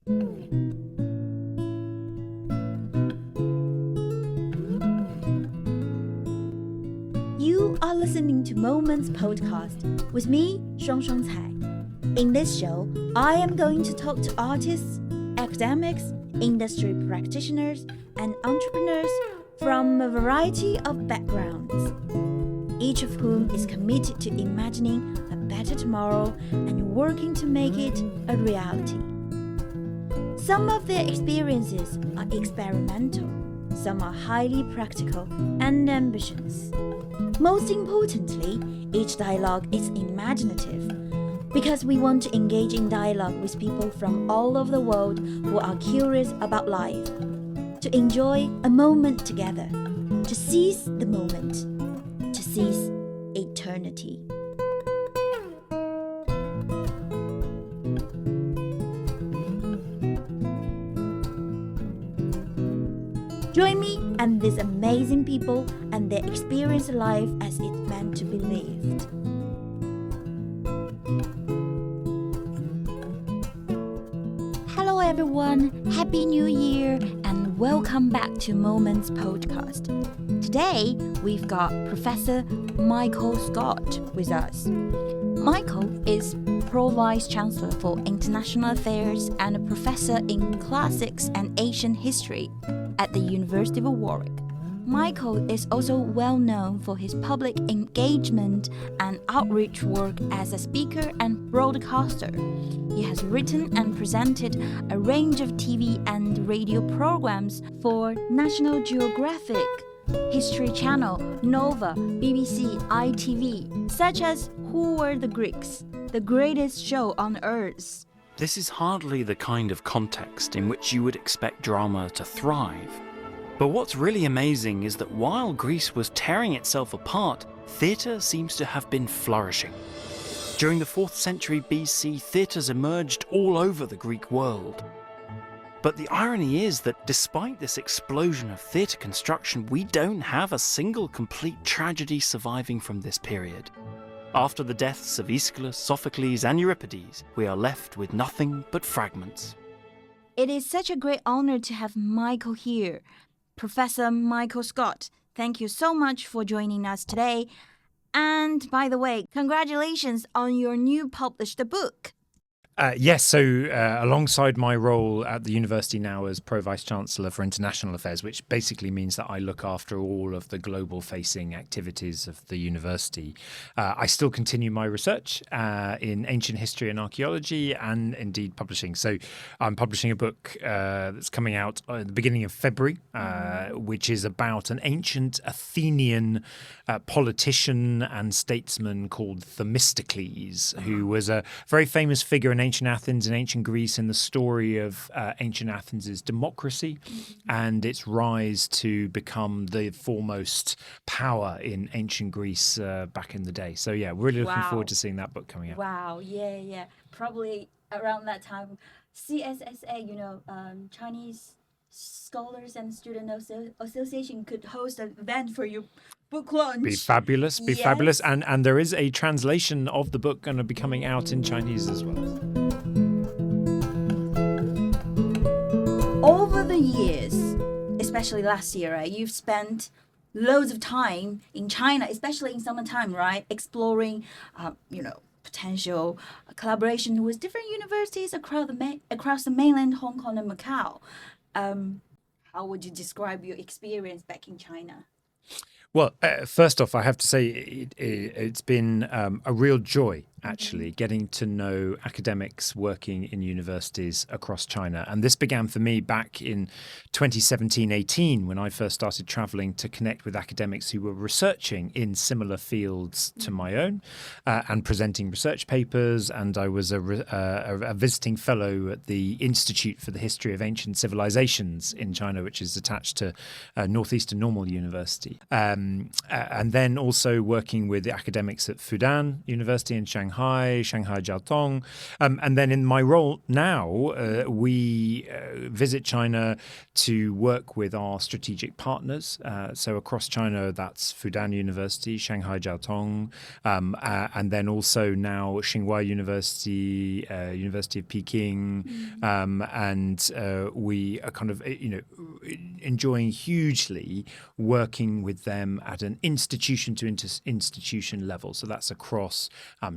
You are listening to Moments Podcast with me, Shuang Cai. In this show, I am going to talk to artists, academics, industry practitioners, and entrepreneurs from a variety of backgrounds, each of whom is committed to imagining a better tomorrow and working to make it a reality. Some of their experiences are experimental, some are highly practical and ambitious. Most importantly, each dialogue is imaginative, because we want to engage in dialogue with people from all over the world who are curious about life, to enjoy a moment together, to seize the moment, to seize eternity. Join me and these amazing people and their experienced life as it's meant to be lived. Hello everyone, Happy New Year and welcome back to Moments Podcast. Today we've got Professor Michael Scott with us. Michael is Pro-Vice-Chancellor for International Affairs and a professor in Classics and Asian History at the University of Warwick. Michael is also well known for his public engagement and outreach work as a speaker and broadcaster. He has written and presented a range of TV and radio programs for National Geographic, History Channel, Nova, BBC, ITV, such as Who Were the Greeks?, The Greatest Show on Earth. This is hardly the kind of context in which you would expect drama to thrive. But what's really amazing is that while Greece was tearing itself apart, theatre seems to have been flourishing. During the 4th century BC, theatres emerged all over the Greek world. But the irony is that despite this explosion of theatre construction, we don't have a single complete tragedy surviving from this period. After the deaths of Aeschylus, Sophocles, and Euripides, we are left with nothing but fragments. It is such a great honor to have Michael here. Professor Michael Scott, thank you so much for joining us today. And by the way, congratulations on your new published book. Yes, so alongside my role at the university now as Pro-Vice-Chancellor for International Affairs, which basically means that I look after all of the global-facing activities of the university, I still continue my research in ancient history and archaeology and indeed publishing. So I'm publishing a book that's coming out at the beginning of February, which is about an ancient Athenian politician and statesman called Themistocles, who was a very famous figure in ancient Athens and ancient Greece in the story of ancient Athens' democracy and its rise to become the foremost power in ancient Greece back in the day. So yeah, really looking forward to seeing that book coming out. Wow, yeah. Probably around that time, CSSA, Chinese Scholars and Student Association could host an event for your book launch. Be fabulous. And there is a translation of the book going to be coming out in Chinese as well. Over the years, especially last year, right, you've spent loads of time in China, especially in summertime, right, exploring, potential collaboration with different universities across the mainland Hong Kong and Macau. How would you describe your experience back in China? Well, first off, I have to say it's been a real joy, actually, getting to know academics working in universities across China. And this began for me back in 2017-18 when I first started traveling to connect with academics who were researching in similar fields to my own and presenting research papers. And I was a visiting fellow at the Institute for the History of Ancient Civilizations in China, which is attached to Northeastern Normal University. And then also working with the academics at Fudan University in Shanghai Shanghai, Shanghai Jiaotong. And then in my role now, we visit China to work with our strategic partners. So across China, that's Fudan University, Shanghai Jiaotong, and then also now Tsinghua University, University of Peking, and we are kind of enjoying hugely working with them at an institution to institution level. So that's across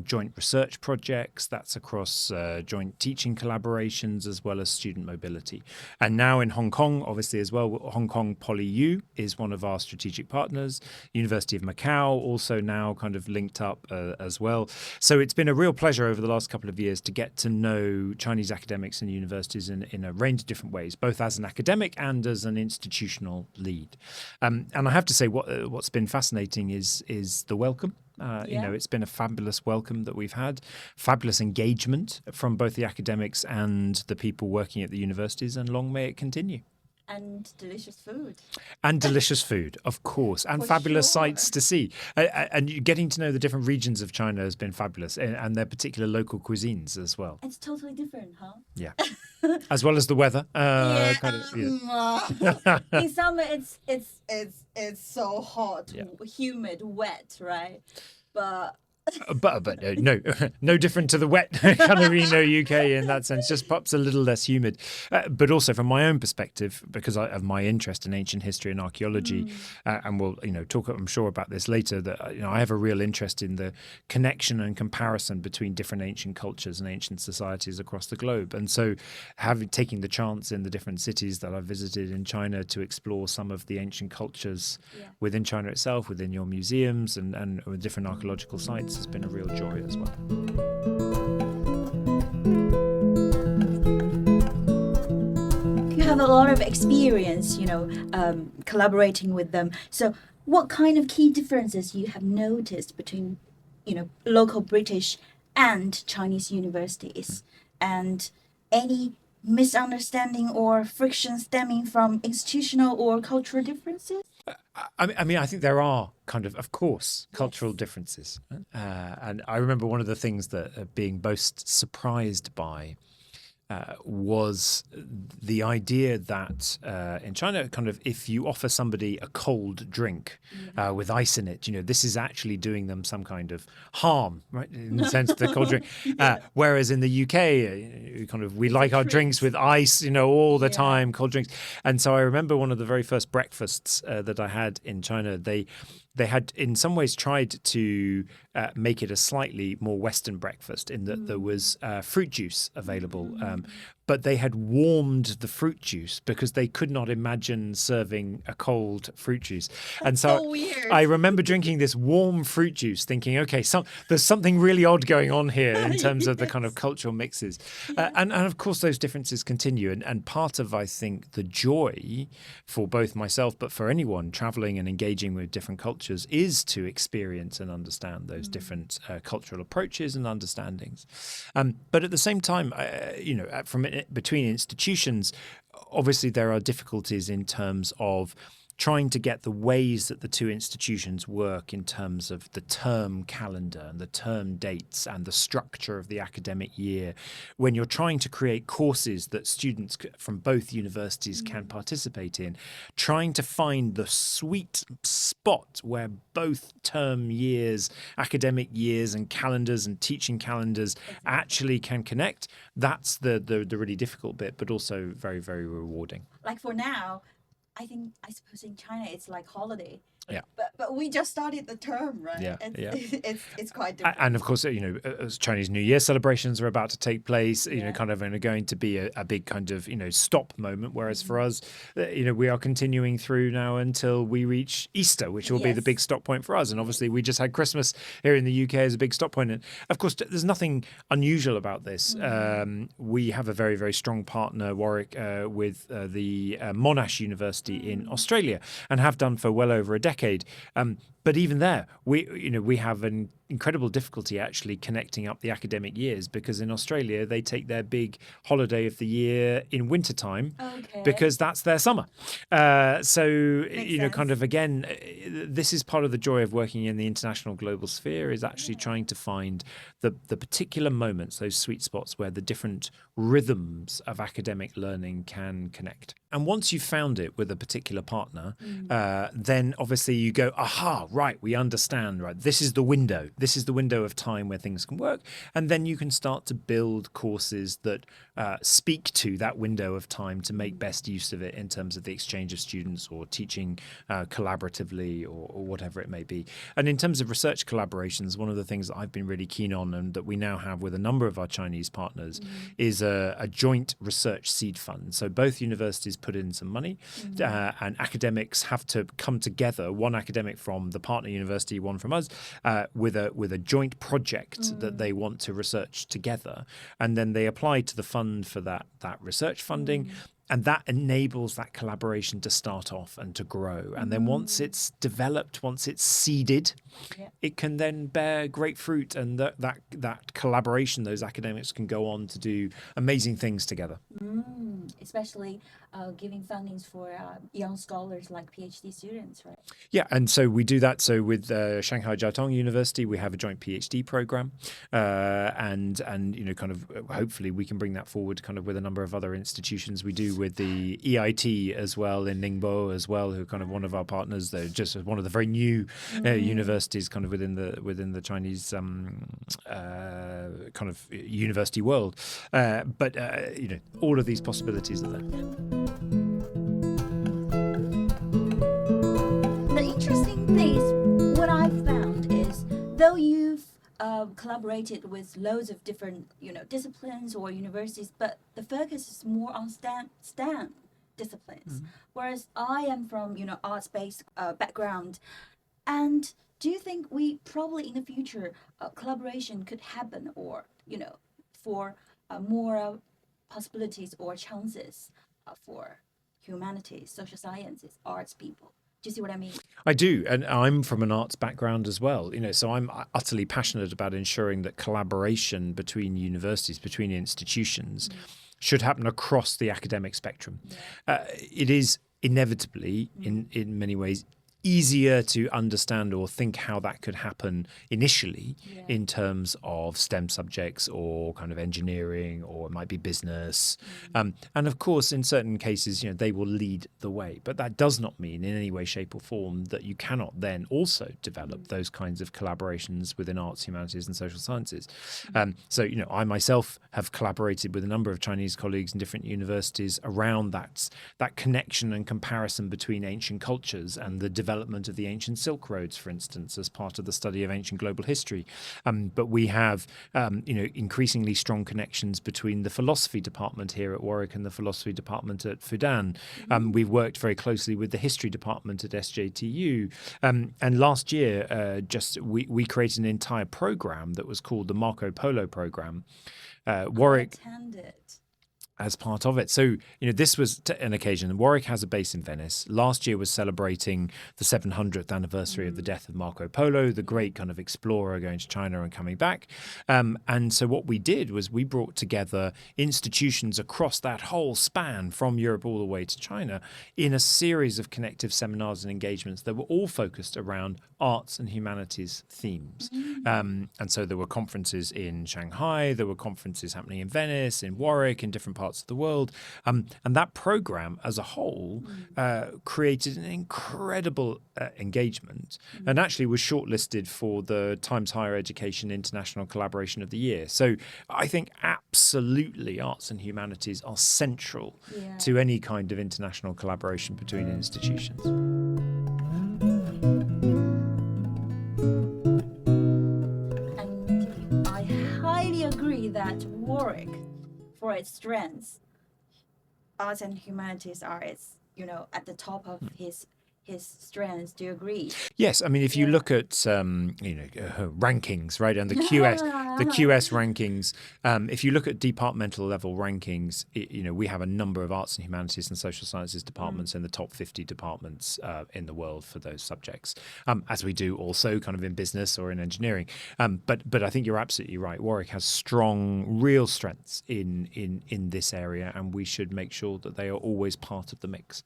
joint research projects, that's across joint teaching collaborations, as well as student mobility. And now in Hong Kong, obviously as well, Hong Kong PolyU is one of our strategic partners. University of Macau also now kind of linked up as well. So it's been a real pleasure over the last couple of years to get to know Chinese academics and universities in a range of different ways, both as an academic and as an institutional lead. And I have to say, what's been fascinating is the welcome. It's been a fabulous welcome that we've had, fabulous engagement from both the academics and the people working at the universities, and long may it continue. And delicious food. And delicious food, of course, and fabulous sights to see. And getting to know the different regions of China has been fabulous, and their particular local cuisines as well. It's totally different, huh? Yeah. As well as the weather. In summer, it's so hot, humid, wet, right? But no different to the wet kind of UK in that sense, just perhaps a little less humid. But also from my own perspective, because of my interest in ancient history and archaeology, and we'll talk, I'm sure, about this later, that I have a real interest in the connection and comparison between different ancient cultures and ancient societies across the globe. And so taking the chance in the different cities that I've visited in China to explore some of the ancient cultures within China itself, within your museums and with different archaeological sites, has been a real joy as well. You have a lot of experience, collaborating with them. So what kind of key differences you have noticed between, local British and Chinese universities, and any misunderstanding or friction stemming from institutional or cultural differences? I mean, I think there are of course, cultural differences. And I remember one of the things that being most surprised by was the idea that in China, if you offer somebody a cold drink with ice in it, this is actually doing them some kind of harm, right? In the sense of the cold drink. Whereas in the UK, we like our drinks with ice, all the time, cold drinks. And so I remember one of the very first breakfasts that I had in China, they had in some ways tried to make it a slightly more Western breakfast in that there was fruit juice available. But they had warmed the fruit juice because they could not imagine serving a cold fruit juice. And so weird. I remember drinking this warm fruit juice thinking, okay, there's something really odd going on here in terms of the kind of cultural mixes. And of course, those differences continue. And part of, I think, the joy for both myself, but for anyone traveling and engaging with different cultures is to experience and understand those different cultural approaches and understandings. But at the same time, between institutions, obviously there are difficulties in terms of trying to get the ways that the two institutions work in terms of the term calendar and the term dates and the structure of the academic year. When you're trying to create courses that students from both universities can participate in, trying to find the sweet spot where both term years, academic years and calendars and teaching calendars actually can connect, that's the really difficult bit, but also very, very rewarding. Like for now, I suppose in China it's like holiday. Yeah. But we just started the term, right? Yeah. It's quite different. And of course, as Chinese New Year celebrations are about to take place, and are going to be a big kind of, stop moment. Whereas for us, we are continuing through now until we reach Easter, which will be the big stop point for us. And obviously, we just had Christmas here in the UK as a big stop point. And of course, there's nothing unusual about this. We have a very, very strong partner, Warwick, with the Monash University in Australia, and have done for well over a decade. But even there, we have an incredible difficulty actually connecting up the academic years, because in Australia they take their big holiday of the year in wintertime because that's their summer. So, you know, kind of again, this is part of the joy of working in the international global sphere, is actually trying to find the particular moments, those sweet spots where the different rhythms of academic learning can connect. And once you've found it with a particular partner, then obviously you go, aha, right, we understand, right, this is the window. This is the window of time where things can work. And then you can start to build courses that speak to that window of time to make best use of it in terms of the exchange of students or teaching collaboratively or whatever it may be. And in terms of research collaborations, one of the things that I've been really keen on and that we now have with a number of our Chinese partners is a joint research seed fund. So both universities put in some money and academics have to come together, one academic from the partner university, one from us, with a joint project that they want to research together. And then they apply to the fund for that research funding. And that enables that collaboration to start off and to grow. And then once it's developed, once it's seeded, it can then bear great fruit. And that collaboration, those academics can go on to do amazing things together. Especially giving fundings for young scholars like PhD students, right? Yeah, and so we do that. So with Shanghai Jiao Tong University, we have a joint PhD program, and you know, kind of hopefully we can bring that forward, kind of with a number of other institutions. We do with the EIT as well in Ningbo as well, who are kind of one of our partners. They're just one of the very new universities, kind of within the Chinese kind of university world. But you know, all of these possibilities are there. The interesting thing is, what I've found is, though you've collaborated with loads of different, you know, disciplines or universities, but the focus is more on STEM disciplines, whereas I am from, you know, arts-based background. And do you think we probably in the future collaboration could happen, or, you know, for more possibilities or chances for humanities, social sciences, arts people? Do you see what I mean? I do, and I'm from an arts background as well. You know, so I'm utterly passionate about ensuring that collaboration between universities, between institutions, should happen across the academic spectrum. It is inevitably, in many ways, easier to understand or think how that could happen initially in terms of STEM subjects or kind of engineering, or it might be business. And of course, in certain cases, you know, they will lead the way. But that does not mean in any way, shape or form that you cannot then also develop those kinds of collaborations within arts, humanities and social sciences. So, you know, I myself have collaborated with a number of Chinese colleagues in different universities around that connection and comparison between ancient cultures and the development of the ancient Silk Roads, for instance, as part of the study of ancient global history. But we have, you know, increasingly strong connections between the philosophy department here at Warwick and the philosophy department at Fudan. We've worked very closely with the history department at SJTU. And last year, we created an entire program that was called the Marco Polo program. Warwick as part of it. So, you know, this was an occasion. Warwick has a base in Venice. Last year was celebrating the 700th anniversary of the death of Marco Polo, the great kind of explorer going to China and coming back. And so what we did was we brought together institutions across that whole span from Europe all the way to China in a series of connective seminars and engagements that were all focused around arts and humanities themes. And so there were conferences in Shanghai, there were conferences happening in Venice, in Warwick, in different parts of the world. And that program as a whole created an incredible engagement and actually was shortlisted for the Times Higher Education International Collaboration of the Year. So I think absolutely arts and humanities are central to any kind of international collaboration between institutions. And I highly agree that Warwick, for its strengths, arts and humanities are its, you know, at the top of his his strengths. Do you agree? Yes, I mean, if you look at rankings, right, and the QS rankings, if you look at departmental level rankings, we have a number of arts and humanities and social sciences departments in the top 50 departments in the world for those subjects, as we do also kind of in business or in engineering. But I think you're absolutely right. Warwick has strong, real strengths in this area, and we should make sure that they are always part of the mix.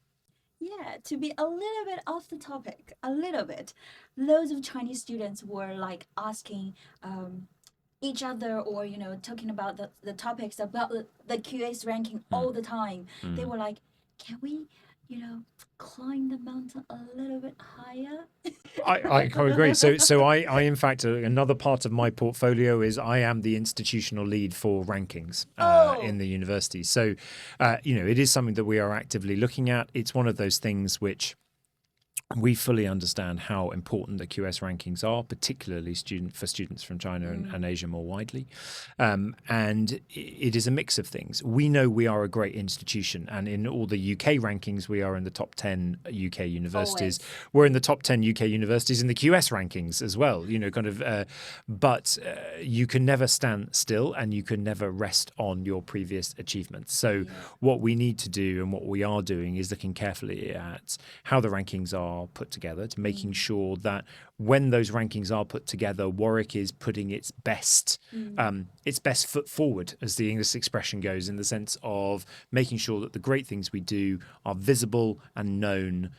Yeah, to be a little bit off the topic, a little bit, loads of Chinese students were like asking each other, or talking about the topics about the QS ranking all the time. They were like, can we climb the mountain a little bit higher? I agree. So I in fact, another part of my portfolio is I am the institutional lead for rankings in the university. So, it is something that we are actively looking at. It's one of those things which we fully understand how important the QS rankings are, particularly for students from China and Asia more widely. And it is a mix of things. We know we are a great institution, and in all the UK rankings, we are in the top 10 UK universities. Always. We're in the top 10 UK universities in the QS rankings as well, but you can never stand still and you can never rest on your previous achievements. So what we need to do and what we are doing is looking carefully at how the rankings are put together, to making sure that when those rankings are put together, Warwick is putting its best foot forward, as the English expression goes, in the sense of making sure that the great things we do are visible and known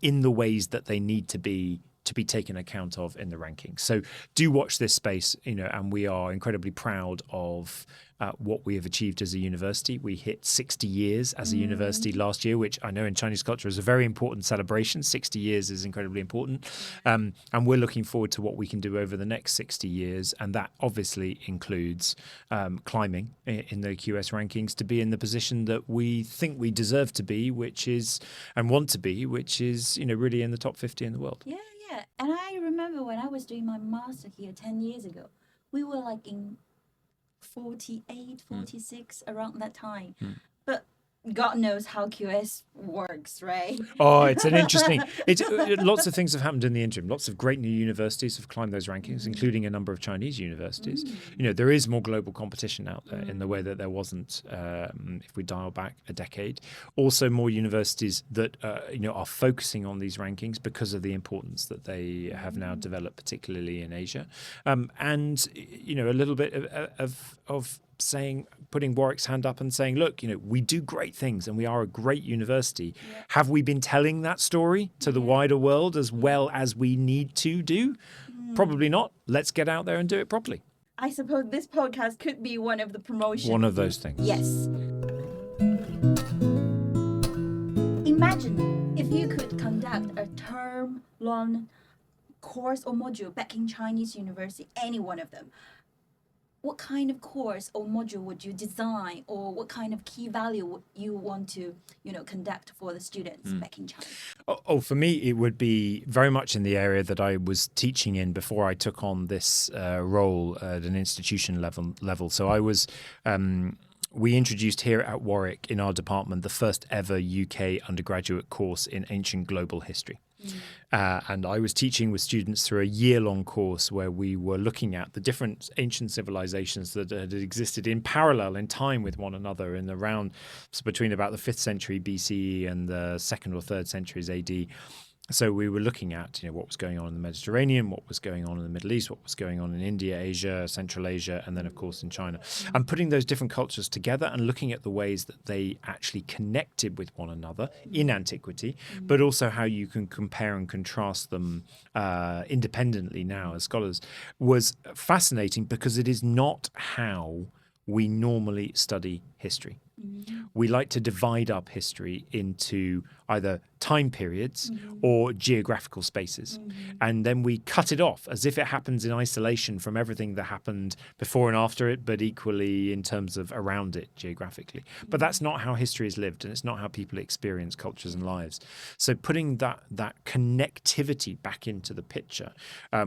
in the ways that they need to be taken account of in the rankings. So do watch this space, and we are incredibly proud of what we have achieved as a university. We hit 60 years as a university last year, which I know in Chinese culture is a very important celebration. 60 years is incredibly important. And we're looking forward to what we can do over the next 60 years. And that obviously includes climbing in the QS rankings to be in the position that we think we deserve to be, which is really in the top 50 in the world. Yeah. And I remember when I was doing my master here 10 years ago, we were like in 48, 46 around that time. But God knows how QS works, right? Oh, it's an interesting. Lots of things have happened in the interim. Lots of great new universities have climbed those rankings, including a number of Chinese universities. There is more global competition out there in the way that there wasn't if we dial back a decade. Also, more universities that are focusing on these rankings because of the importance that they have now developed, particularly in Asia, and a little bit of putting Warwick's hand up and saying, look, we do great things and we are a great university. Yeah. Have we been telling that story to the wider world as well as we need to do? Probably not. Let's get out there and do it properly. I suppose this podcast could be one of the promotions. One of those things. Yes. Imagine if you could conduct a term-long course or module back in Chinese university, any one of them. What kind of course or module would you design, or what kind of key value would you want to, conduct for the students back in China? For me, it would be very much in the area that I was teaching in before I took on this role at an institution level. So I was. We introduced here at Warwick in our department the first ever UK undergraduate course in ancient global history. And I was teaching with students through a year-long course where we were looking at the different ancient civilizations that had existed in parallel in time with one another in between about the 5th century BCE and the 2nd or 3rd centuries AD. So we were looking at, what was going on in the Mediterranean, what was going on in the Middle East, what was going on in India, Asia, Central Asia, and then, of course, in China. And putting those different cultures together and looking at the ways that they actually connected with one another in antiquity, but also how you can compare and contrast them independently now as scholars, was fascinating because it is not how we normally study history. We like to divide up history into either time periods or geographical spaces. And then we cut it off as if it happens in isolation from everything that happened before and after it, but equally in terms of around it geographically. But that's not how history is lived, and it's not how people experience cultures and lives. So putting that connectivity back into the picture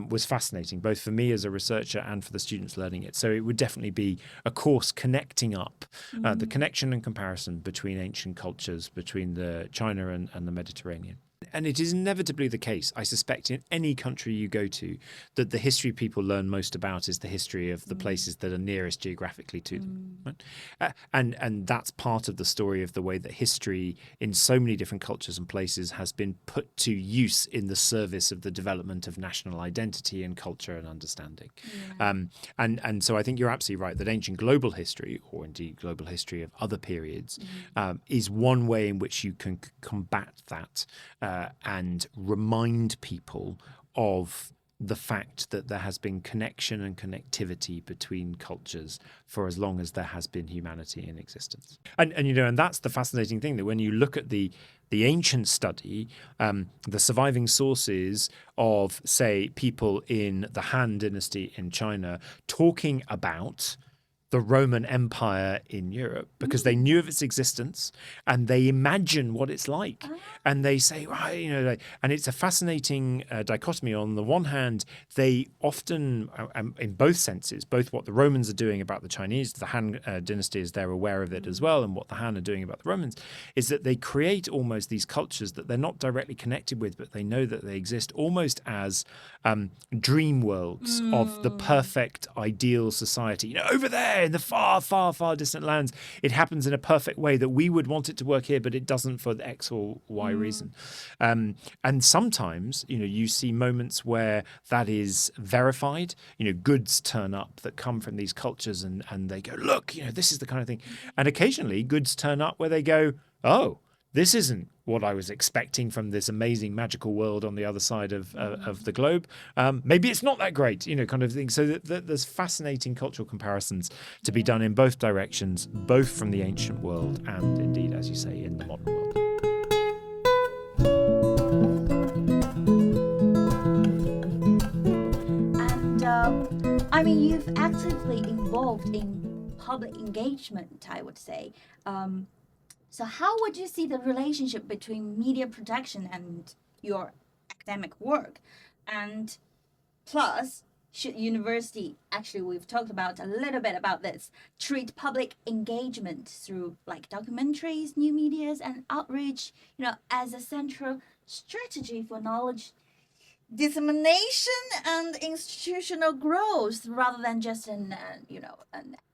was fascinating, both for me as a researcher and for the students learning it. So it would definitely be a course connecting up the connection and comparison between ancient cultures, between the China and the Mediterranean. And it is inevitably the case, I suspect, in any country you go to, that the history people learn most about is the history of the places that are nearest geographically to them. Right? And that's part of the story of the way that history in so many different cultures and places has been put to use in the service of the development of national identity and culture and understanding. And so I think you're absolutely right that ancient global history, or indeed global history of other periods, is one way in which you can combat that and remind people of the fact that there has been connection and connectivity between cultures for as long as there has been humanity in existence. And that's the fascinating thing, that when you look at the ancient study, the surviving sources of, say, people in the Han Dynasty in China talking about the Roman Empire in Europe, because they knew of its existence and they imagine what it's like. And they say, well, and it's a fascinating dichotomy. On the one hand, they often, in both senses, both what the Romans are doing about the Chinese, the Han dynasty is they're aware of it as well, and what the Han are doing about the Romans, is that they create almost these cultures that they're not directly connected with, but they know that they exist almost as dream worlds of the perfect ideal society. Over there in the far, far, far distant lands, it happens in a perfect way that we would want it to work here, but it doesn't for the X or Y reason. And sometimes, you see moments where that is verified. Goods turn up that come from these cultures and they go, look, this is the kind of thing. And occasionally goods turn up where they go, oh, this isn't what I was expecting from this amazing magical world on the other side of the globe. Maybe it's not that great, kind of thing. So there's fascinating cultural comparisons to be done in both directions, both from the ancient world and indeed, as you say, in the modern world. And you've actively involved in public engagement, I would say. So how would you see the relationship between media production and your academic work? And plus, should university, actually we've talked about a little bit about this, treat public engagement through like documentaries, new medias and outreach, as a central strategy for knowledge dissemination and institutional growth rather than just an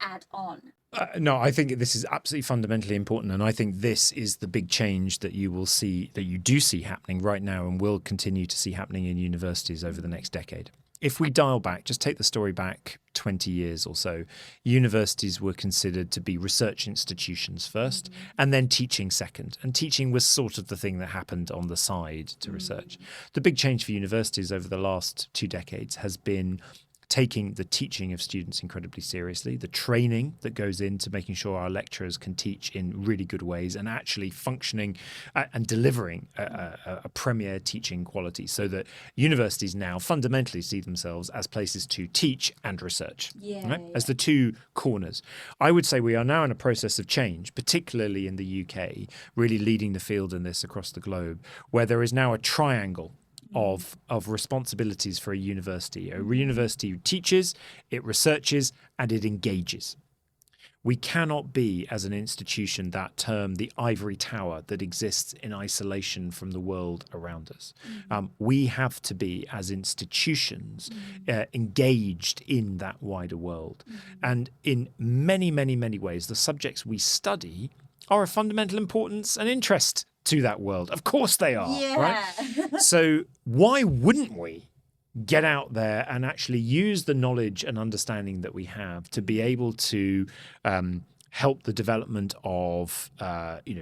add-on? No, I think this is absolutely fundamentally important, and I think this is the big change that you do see happening right now and will continue to see happening in universities over the next decade. If we dial back, just take the story back 20 years or so, universities were considered to be research institutions first and then teaching second. And teaching was sort of the thing that happened on the side to research. The big change for universities over the last 2 decades has been taking the teaching of students incredibly seriously, the training that goes into making sure our lecturers can teach in really good ways and actually functioning and delivering a premier teaching quality, so that universities now fundamentally see themselves as places to teach and research, as the two corners. I would say we are now in a process of change, particularly in the UK, really leading the field in this across the globe, where there is now a triangle of responsibilities for a university. A university teaches, it researches, and it engages. We cannot be, as an institution, that term, the ivory tower that exists in isolation from the world around us. We have to be, as institutions, engaged in that wider world. And in many, many, many ways, the subjects we study are of fundamental importance and interest to that world. Of course they are, right? So why wouldn't we get out there and actually use the knowledge and understanding that we have to be able to help the development of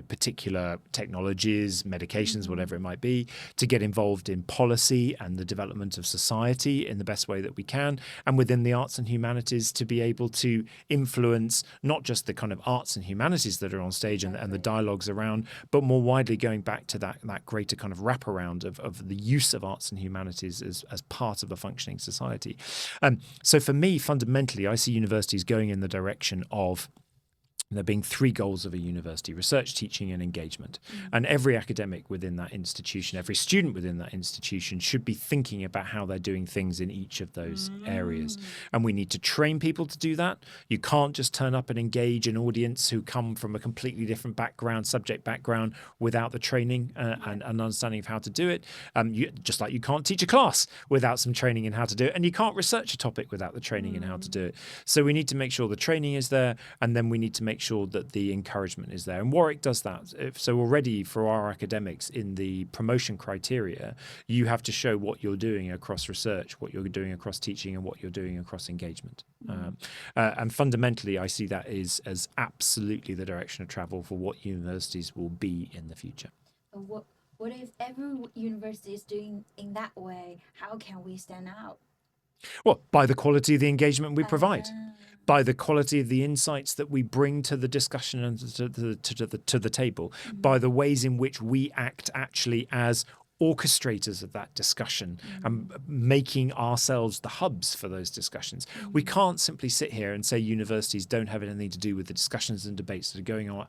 particular technologies, medications, whatever it might be, to get involved in policy and the development of society in the best way that we can, and within the arts and humanities to be able to influence not just the kind of arts and humanities that are on stage and the dialogues around, but more widely going back to that greater kind of wraparound of the use of arts and humanities as part of a functioning society. So for me, fundamentally, I see universities going in the direction of There being three goals of a university: research, teaching, and engagement. And every academic within that institution, every student within that institution should be thinking about how they're doing things in each of those areas. And we need to train people to do that. You can't just turn up and engage an audience who come from a completely different background, subject background, without the training and understanding of how to do it. Just like you can't teach a class without some training in how to do it. And you can't research a topic without the training in how to do it. So we need to make sure the training is there, and then we need to make sure that the encouragement is there. And Warwick does that. So already for our academics in the promotion criteria, you have to show what you're doing across research, what you're doing across teaching, and what you're doing across engagement. And fundamentally, I see that as absolutely the direction of travel for what universities will be in the future. What if every university is doing in that way? How can we stand out? Well, by the quality of the engagement we provide, by the quality of the insights that we bring to the discussion and to the table, by the ways in which we act actually as orchestrators of that discussion and making ourselves the hubs for those discussions. We can't simply sit here and say universities don't have anything to do with the discussions and debates that are going on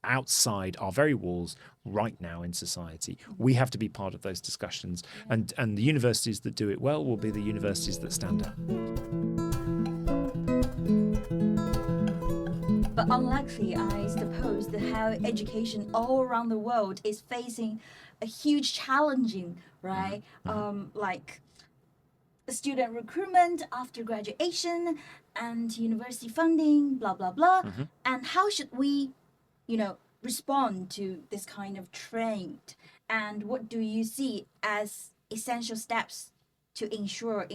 outside our very walls right now in society. We have to be part of those discussions, and the universities that do it well will be the universities that stand out. But unlikely, I suppose, that how education all around the world is facing a huge challenging, right? Like student recruitment after graduation and university funding, blah, blah, blah. And how should we, respond to this kind of trend? And what do you see as essential steps to ensure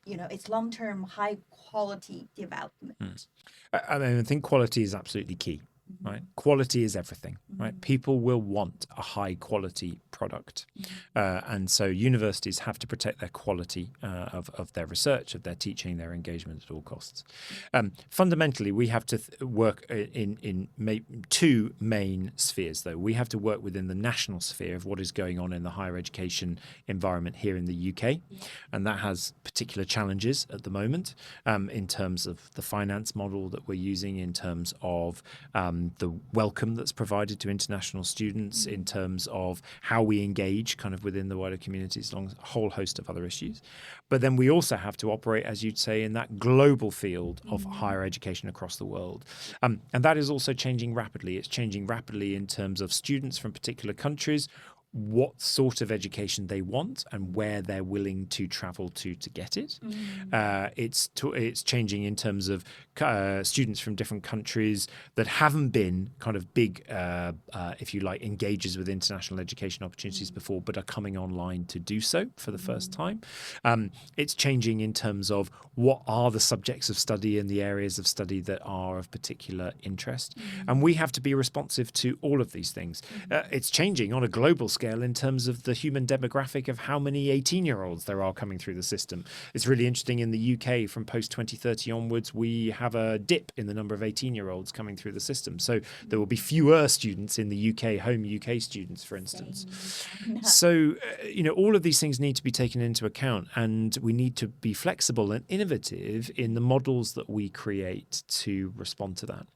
its long-term high quality development? I think quality is absolutely key. Right, quality is everything. Right, people will want a high quality product, and so universities have to protect their quality of their research, of their teaching, their engagement at all costs. Fundamentally, we have to work in two main spheres. Though we have to work within the national sphere of what is going on in the higher education environment here in the UK, and that has particular challenges at the moment in terms of the finance model that we're using, in terms of the welcome that's provided to international students, in terms of how we engage kind of within the wider communities, along a whole host of other issues. But then we also have to operate, as you'd say, in that global field of higher education across the world. And that is also changing rapidly. It's changing rapidly in terms of students from particular countries, what sort of education they want and where they're willing to travel to get it. It's changing in terms of students from different countries that haven't been kind of big, if you like, engagers with international education opportunities before, but are coming online to do so for the first time. It's changing in terms of what are the subjects of study and the areas of study that are of particular interest. And we have to be responsive to all of these things. It's changing on a global scale in terms of the human demographic of how many 18-year-olds there are coming through the system. It's really interesting in the UK from post-2030 onwards, we have a dip in the number of 18-year-olds coming through the system. So there will be fewer students in the UK, home UK students, for instance. So, all of these things need to be taken into account, and we need to be flexible and innovative in the models that we create to respond to that.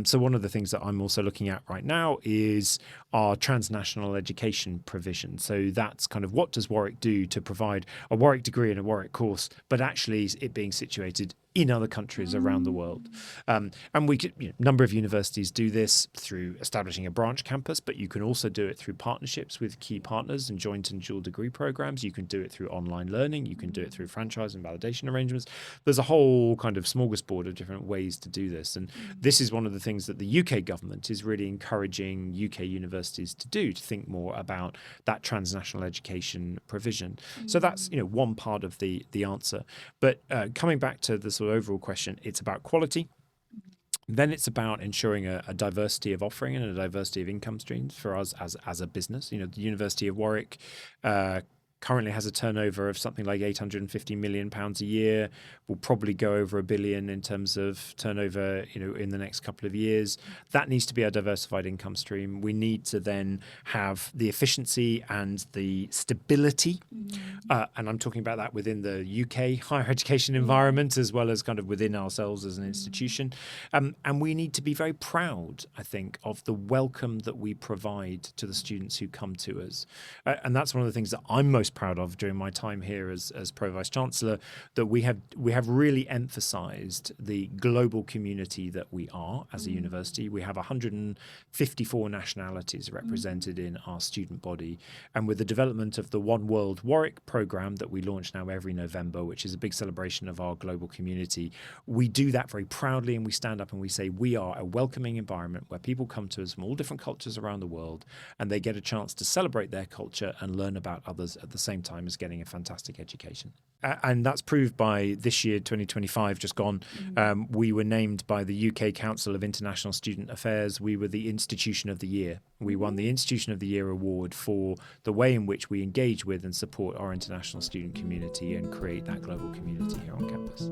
So one of the things that I'm also looking at right now is our transnational education provision. So that's kind of what does Warwick do to provide a Warwick degree and a Warwick course, but actually it being situated in other countries around the world. And we could, number of universities do this through establishing a branch campus, but you can also do it through partnerships with key partners and joint and dual degree programs. You can do it through online learning. You can do it through franchise and validation arrangements. There's a whole kind of smorgasbord of different ways to do this. And this is one of the things that the UK government is really encouraging UK universities to do, to think more about that transnational education provision. So that's, one part of the answer. But coming back to the sort of overall question, it's about quality. Then it's about ensuring a diversity of offering and a diversity of income streams for us as a business. The University of Warwick currently has a turnover of something like £850 million a year, will probably go over £1 billion in terms of turnover, in the next couple of years. That needs to be our diversified income stream. We need to then have the efficiency and the stability, and I'm talking about that within the UK higher education environment as well as kind of within ourselves as an institution. And we need to be very proud, I think, of the welcome that we provide to the students who come to us. And that's one of the things that I'm most proud of during my time here as Pro-Vice-Chancellor, that we have really emphasised the global community that we are as a university. We have 154 nationalities represented in our student body. And with the development of the One World Warwick programme that we launch now every November, which is a big celebration of our global community, we do that very proudly, and we stand up and we say we are a welcoming environment where people come to us from all different cultures around the world, and they get a chance to celebrate their culture and learn about others at the same time as getting a fantastic education. And that's proved by this year, 2025, just gone. We were named by the UK Council of International Student Affairs. We were the Institution of the Year. We won the Institution of the Year award for the way in which we engage with and support our international student community and create that global community here on campus.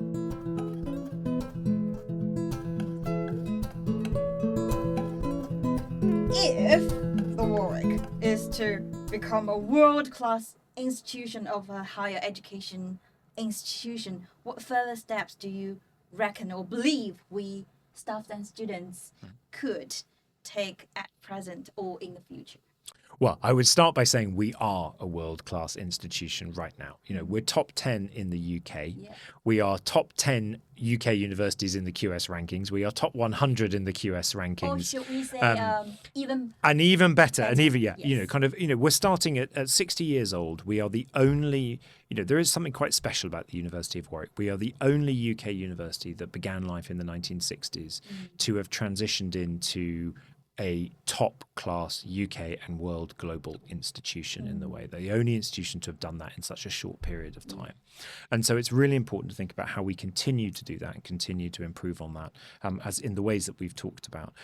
If the Warwick is to become a world-class institution of a higher education institution, what further steps do you reckon or believe we staff and students could take at present or in the future? Well, I would start by saying we are a world-class institution right now. We're top 10 in the UK. Yeah. We are top 10 UK universities in the QS rankings. We are top 100 in the QS rankings. Or should we say even better. And even, yes. We're starting at 60 years old. We are the only, there is something quite special about the University of Warwick. We are the only UK university that began life in the 1960s to have transitioned into a top-class UK and world global institution in the way. They're the only institution to have done that in such a short period of time. And so it's really important to think about how we continue to do that and continue to improve on that, as in the ways that we've talked about.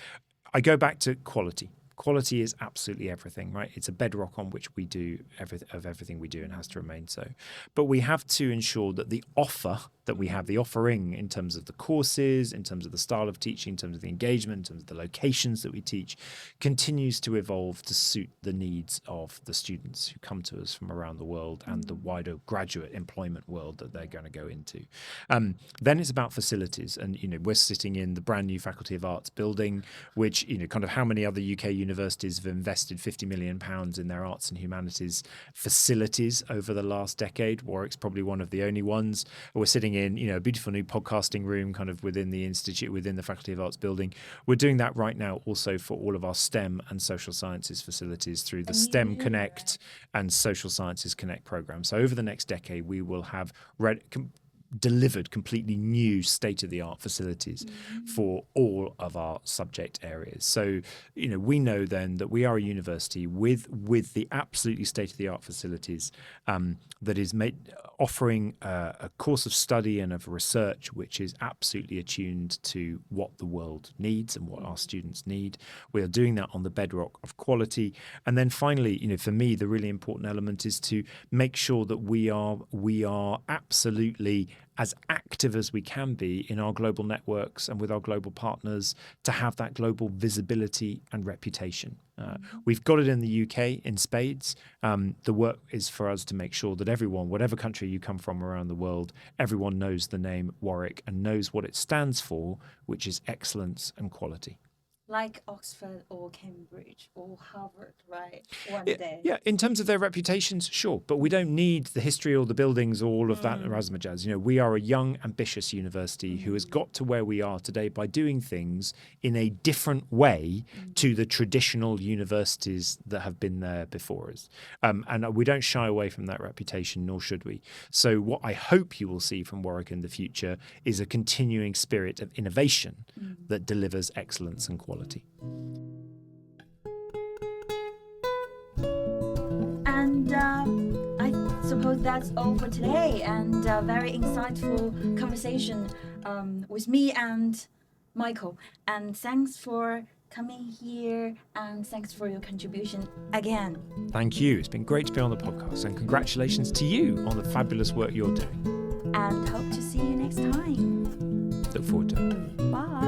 I go back to quality. Quality is absolutely everything, right? It's a bedrock on which we do everything we do, and has to remain so. But we have to ensure that the offer that we have, the offering in terms of the courses, in terms of the style of teaching, in terms of the engagement, in terms of the locations that we teach, continues to evolve to suit the needs of the students who come to us from around the world and the wider graduate employment world that they're going to go into. Then it's about facilities. And, we're sitting in the brand new Faculty of Arts building, which, kind of how many other UK universities have invested £50 million in their arts and humanities facilities over the last decade. Warwick's probably one of the only ones. We're sitting in, a beautiful new podcasting room kind of within the institute, within the Faculty of Arts building. We're doing that right now also for all of our STEM and social sciences facilities through the STEM Connect and Social Sciences Connect program. So over the next decade, we will have delivered completely new state-of-the-art facilities for all of our subject areas. So, we know then that we are a university with the absolutely state-of-the-art facilities that is offering a course of study and of research which is absolutely attuned to what the world needs and what our students need. We are doing that on the bedrock of quality. And then finally, for me, the really important element is to make sure that we are absolutely as active as we can be in our global networks and with our global partners to have that global visibility and reputation. We've got it in the UK in spades. The work is for us to make sure that everyone, whatever country you come from around the world, everyone knows the name Warwick and knows what it stands for, which is excellence and quality. Like Oxford or Cambridge or Harvard, right? One day. Yeah, in terms of their reputations, sure. But we don't need the history or the buildings or all of that razzmatazz. We are a young, ambitious university who has got to where we are today by doing things in a different way to the traditional universities that have been there before us. And we don't shy away from that reputation, nor should we. So what I hope you will see from Warwick in the future is a continuing spirit of innovation that delivers excellence and quality. And I suppose that's all for today, and a very insightful conversation with me and Michael. And thanks for coming here, and thanks for your contribution again. Thank you. It's been great to be on the podcast, and congratulations to you on the fabulous work you're doing. And hope to see you next time. Look forward to it. Bye.